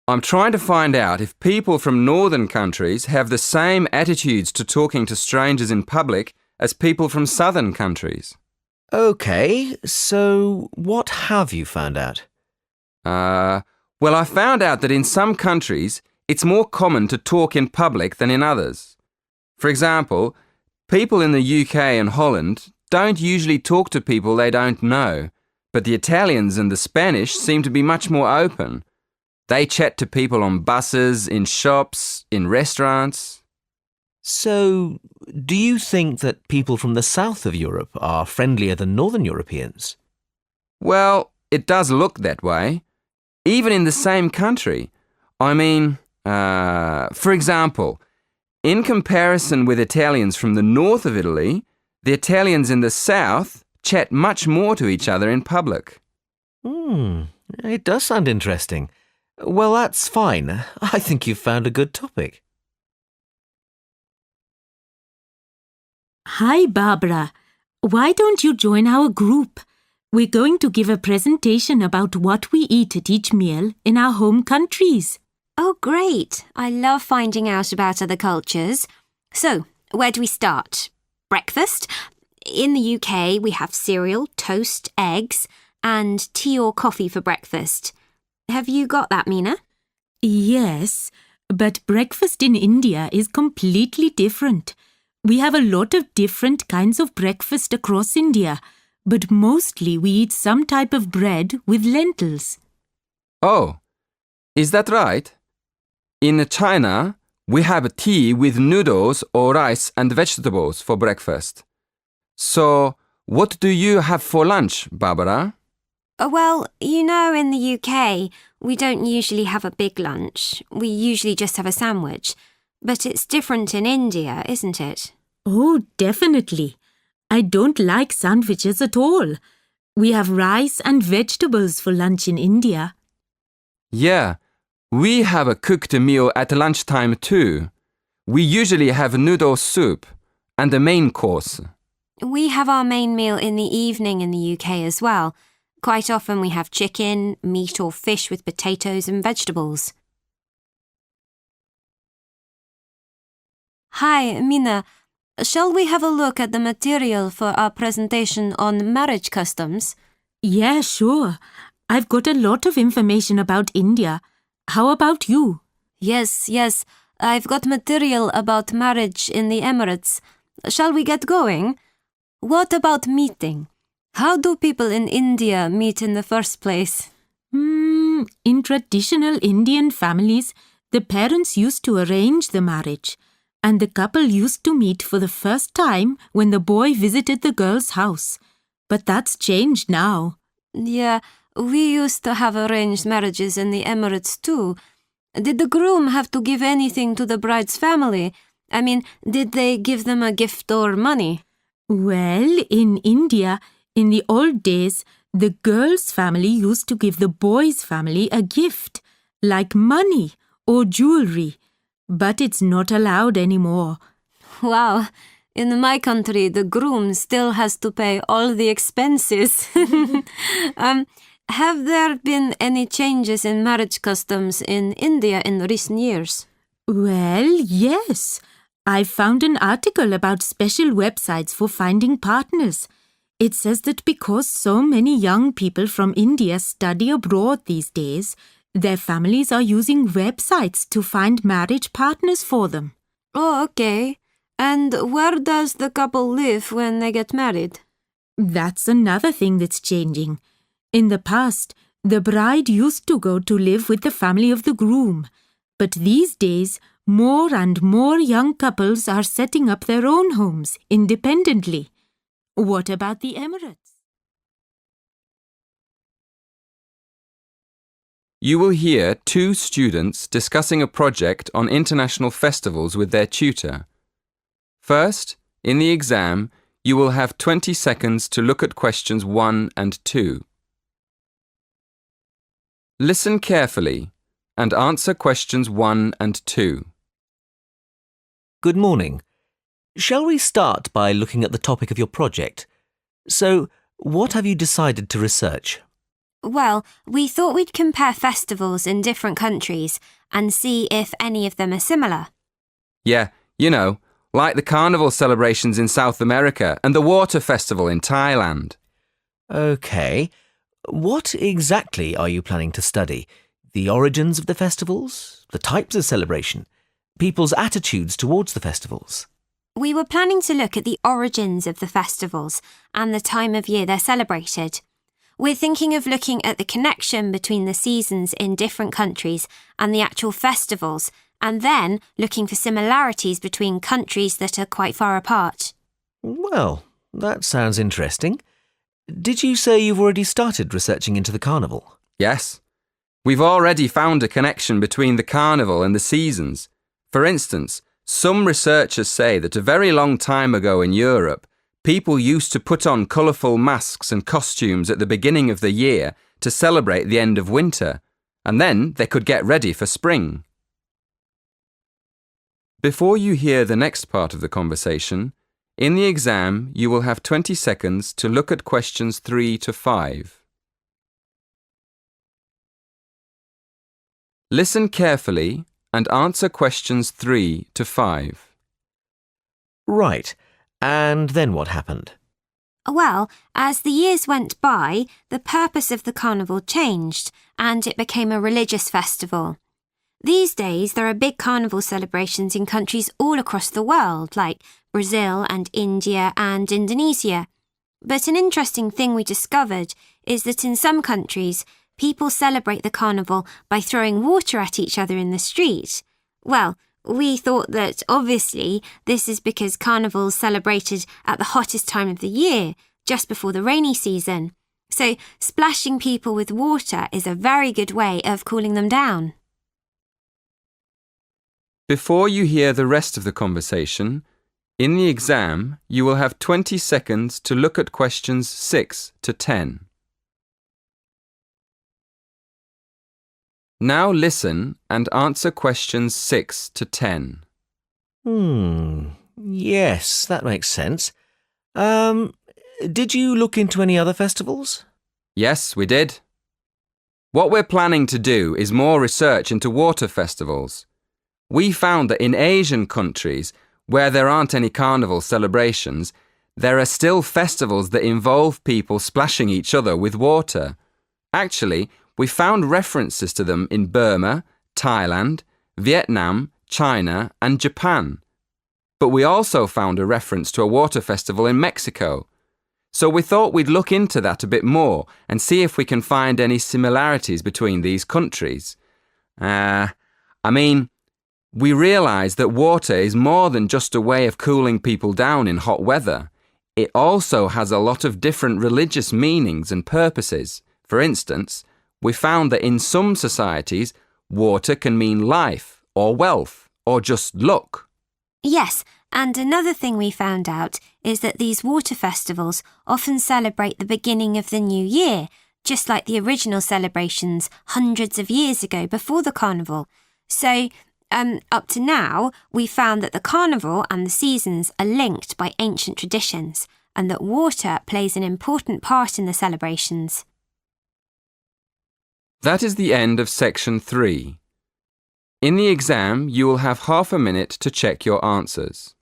I'm trying to find out if people from northern countries have the same attitudes to talking to strangers in public as people from southern countries. OK, so what have you found out? Well, I found out that in some countries, it's more common to talk in public than in others. For example, people in the UK and Holland don't usually talk to people they don't know, but the Italians and the Spanish seem to be much more open. They chat to people on buses, in shops, in restaurants. So, do you think that people from the south of Europe are friendlier than northern Europeans? Well, it does look that way. Even in the same country. I mean, for example, in comparison with Italians from the north of Italy, the Italians in the south chat much more to each other in public. It does sound interesting. Well, that's fine. I think you've found a good topic. Hi, Barbara. Why don't you join our group? We're going to give a presentation about what we eat at each meal in our home countries. Oh, great. I love finding out about other cultures. So, where do we start? Breakfast? In the UK, we have cereal, toast, eggs, and tea or coffee for breakfast. Have you got that, Mina? Yes, but breakfast in India is completely different. We have a lot of different kinds of breakfast across India, but mostly we eat some type of bread with lentils. Oh, is that right? In China, we have tea with noodles or rice and vegetables for breakfast. So, what do you have for lunch, Barbara? Well, you know, in the UK, we don't usually have a big lunch. We usually just have a sandwich. But it's different in India, isn't it? Oh, definitely. I don't like sandwiches at all. We have rice and vegetables for lunch in India. Yeah, we have a cooked meal at lunchtime too. We usually have noodle soup and the main course. We have our main meal in the evening in the UK as well. Quite often we have chicken, meat or fish with potatoes and vegetables. Hi, Mina. Shall we have a look at the material for our presentation on marriage customs? Yeah, sure. I've got a lot of information about India. How about you? Yes. I've got material about marriage in the Emirates. Shall we get going? What about meeting? How do people in India meet in the first place? In traditional Indian families, the parents used to arrange the marriage, and the couple used to meet for the first time when the boy visited the girl's house. But that's changed now. Yeah, we used to have arranged marriages in the Emirates too. Did the groom have to give anything to the bride's family? I mean, did they give them a gift or money? Well, in India, in the old days, the girl's family used to give the boy's family a gift, like money or jewelry, but it's not allowed anymore. Wow, in my country, the groom still has to pay all the expenses. Have there been any changes in marriage customs in India in recent years? Well, yes. I found an article about special websites for finding partners. It says that because so many young people from India study abroad these days, their families are using websites to find marriage partners for them. Oh, okay. And where does the couple live when they get married? That's another thing that's changing. In the past, the bride used to go to live with the family of the groom. But these days, more and more young couples are setting up their own homes independently. What about the Emirates? You will hear two students discussing a project on international festivals with their tutor. First, in the exam, you will have 20 seconds to look at questions 1 and 2. Listen carefully and answer questions 1 and 2. Good morning. Shall we start by looking at the topic of your project? So, what have you decided to research? Well, we thought we'd compare festivals in different countries and see if any of them are similar. Yeah, you know, like the carnival celebrations in South America and the water festival in Thailand. OK. What exactly are you planning to study? The origins of the festivals? The types of celebration? People's attitudes towards the festivals? We were planning to look at the origins of the festivals and the time of year they're celebrated. We're thinking of looking at the connection between the seasons in different countries and the actual festivals, and then looking for similarities between countries that are quite far apart. Well, that sounds interesting. Did you say you've already started researching into the carnival? Yes. We've already found a connection between the carnival and the seasons. For instance, some researchers say that a very long time ago in Europe, people used to put on colourful masks and costumes at the beginning of the year to celebrate the end of winter, and then they could get ready for spring. Before you hear the next part of the conversation, in the exam you will have 20 seconds to look at questions 3 to 5. Listen carefully and answer questions 3 to 5. Right. And then what happened? Well, as the years went by, the purpose of the carnival changed and it became a religious festival. These days, there are big carnival celebrations in countries all across the world, like Brazil and India and Indonesia. But an interesting thing we discovered is that in some countries, people celebrate the carnival by throwing water at each other in the street. Well, we thought that obviously this is because carnival's celebrated at the hottest time of the year, just before the rainy season. So splashing people with water is a very good way of cooling them down. Before you hear the rest of the conversation, in the exam you will have 20 seconds to look at questions 6 to 10. Now listen and answer questions 6 to 10. Yes, that makes sense. Did you look into any other festivals? Yes, we did. What we're planning to do is more research into water festivals. We found that in Asian countries, where there aren't any carnival celebrations, there are still festivals that involve people splashing each other with water. Actually, we found references to them in Burma, Thailand, Vietnam, China and Japan. But we also found a reference to a water festival in Mexico. So we thought we'd look into that a bit more and see if we can find any similarities between these countries. We realised that water is more than just a way of cooling people down in hot weather. It also has a lot of different religious meanings and purposes. For instance, we found that in some societies, water can mean life or wealth or just luck. Yes, and another thing we found out is that these water festivals often celebrate the beginning of the new year, just like the original celebrations hundreds of years ago before the carnival. So, up to now, we found that the carnival and the seasons are linked by ancient traditions and that water plays an important part in the celebrations. That is the end of section 3. In the exam, you will have half a minute to check your answers.